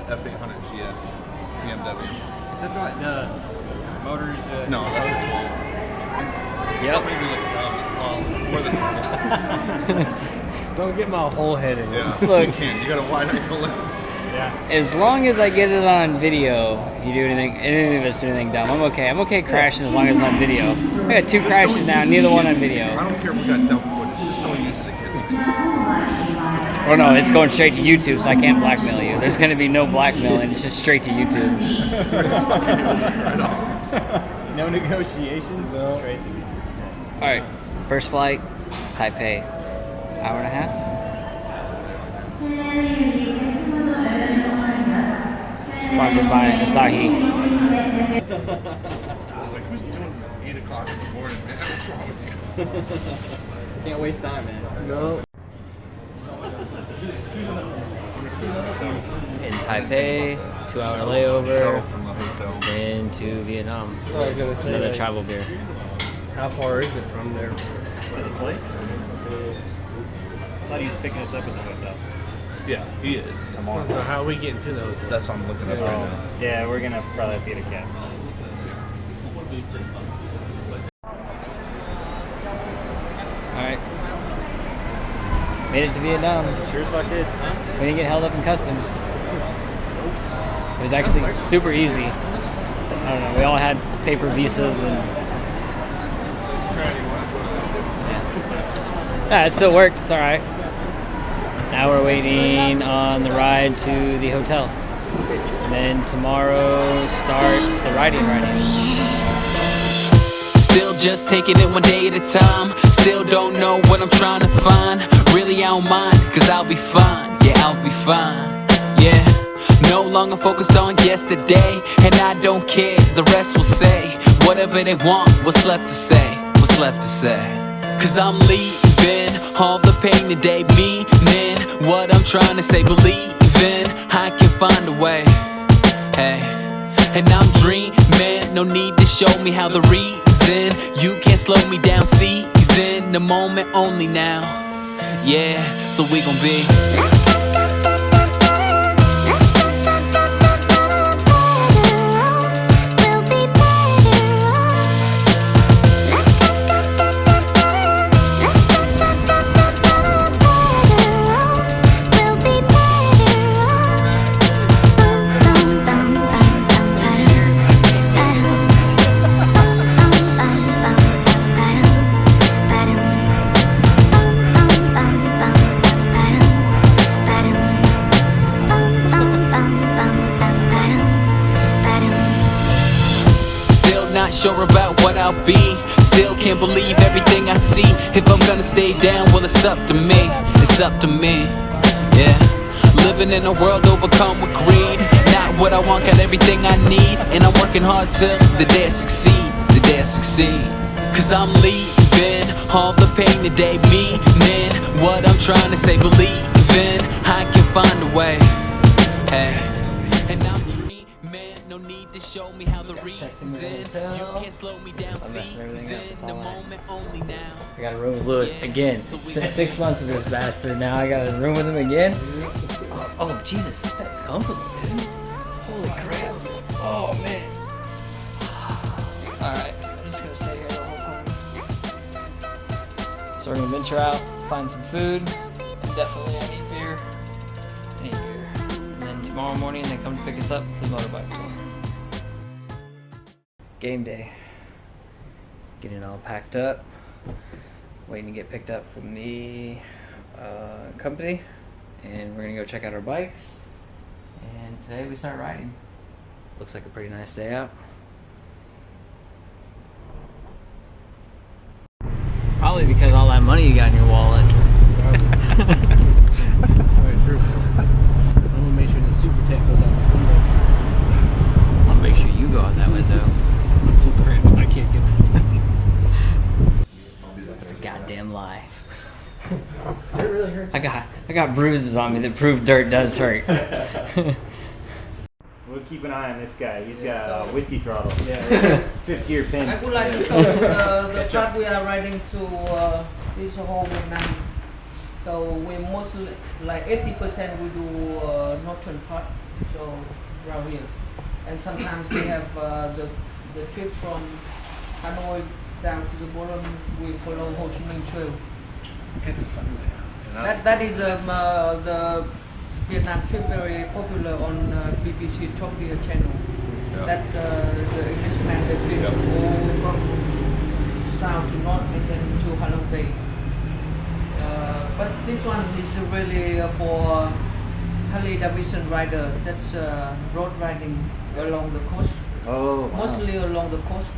F800 GS BMW. Is that the motors? No, that's the tool. Yep. Maybe like more than normal. Don't get my whole head in it. Yeah. Look. You can't. You got a wide angle lens. Yeah. As long as I get it on video, if you do anything, any of us do anything dumb, I'm okay. I'm okay crashing as long as it's on video. I got 2 crashes now, neither one on video. I don't care if we got dumb footage. Just don't use it against me. Oh no, it's going straight to YouTube, so I can't blackmail you. There's going to be no blackmailing. It's just straight to YouTube. Right on. No negotiations. No. Straight. All right, first flight, Taipei, hour and a half. Sponsored by Asahi. I was like, who's doing 8 o'clock in the morning, man? What's wrong with you? Can't waste time, man. No. In Taipei, 2-hour layover From the hotel. into Vietnam. I was gonna say, Another like, travel beer. how far is it from there? The place? I thought he was picking us up at the hotel. Yeah, he is tomorrow. So how are we getting to the hotel? That's what I'm looking at right now. Yeah, we're gonna probably have to get a cab. All right. Made it to Vietnam. Sure as fuck did. We didn't get held up in customs. It was actually super easy. I don't know. We all had paper visas and yeah, it still worked. It's all right. Now we're waiting on the ride to the hotel, and then tomorrow starts the riding. Still just taking it one day at a time. Still don't know what I'm trying to find. Really I don't mind, cause I'll be fine. Yeah, I'll be fine. Yeah, no longer focused on yesterday, and I don't care, the rest will say whatever they want. What's left to say? What's left to say? Cause I'm leaving all the pain today, meaning what I'm trying to say. Believing I can find a way. Hey, and I'm dreaming, no need to show me how. The reason you can't slow me down, season the moment only now. Yeah, so we gon' be not sure about what I'll be. Still can't believe everything I see. If I'm gonna stay down, well it's up to me. It's up to me, yeah. Living in a world overcome with greed. Not what I want, got everything I need. And I'm working hard till the day I succeed. The day I succeed. Cause I'm leaving all the pain today, meaning what I'm trying to say. Believing I can find a way. Hey, and I'm dreaming, no need to show me how. The reason you can't slow me down, season the moment only now. I got a room with Lewis again. It's been 6 months with this bastard. Now I got a room with him again. Oh Jesus, that's comfortable, dude. Holy crap. Oh man. Alright, I'm just gonna stay here the whole time. So we're gonna venture out, find some food, and definitely I need beer. I need beer. And then tomorrow morning they come to pick us up for the motorbike tour. Game day. Getting all packed up. Waiting to get picked up from the company. And we're gonna go check out our bikes. And today we start riding. Looks like a pretty nice day out. Probably because all that money you got in your wallet. Very true. I'm gonna make sure the super tech goes out the window. I'll make sure you go out that window. I'm too cramped. I can't get it. That's a goddamn lie. It really hurts. I got bruises on me that prove dirt does hurt. We'll keep an eye on this guy. He's got a whiskey throttle. Yeah. Fifth gear pin. I would like to show you the track we are riding to this whole Vietnam. So we mostly, like 80% we do northern part, So around here, and sometimes we have the trip from Hanoi down to the bottom. We follow Ho Chi Minh Trail. That is the Vietnam trip, very popular on BBC Top Gear channel. Yeah. That the Englishman they film go from south to north and then to Halong Bay. But this one is really for Harley Davidson rider. That's road riding along the coast. Oh, wow. Mostly along the coast,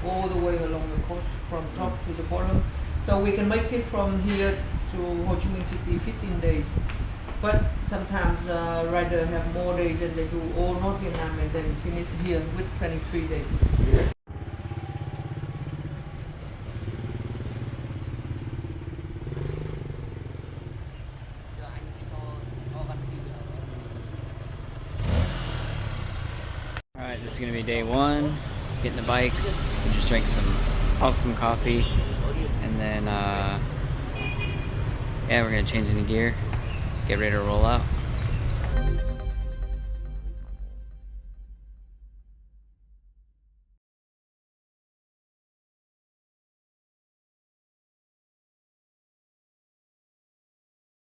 all the way along the coast, from top to the bottom. So we can make it from here to Ho Chi Minh City 15 days. But sometimes riders have more days and they do all North Vietnam and then finish here with 23 days. Alright, this is going to be day one. Getting the bikes. We just drank some awesome coffee. And then, yeah, we're going to change into gear. Get ready to roll out.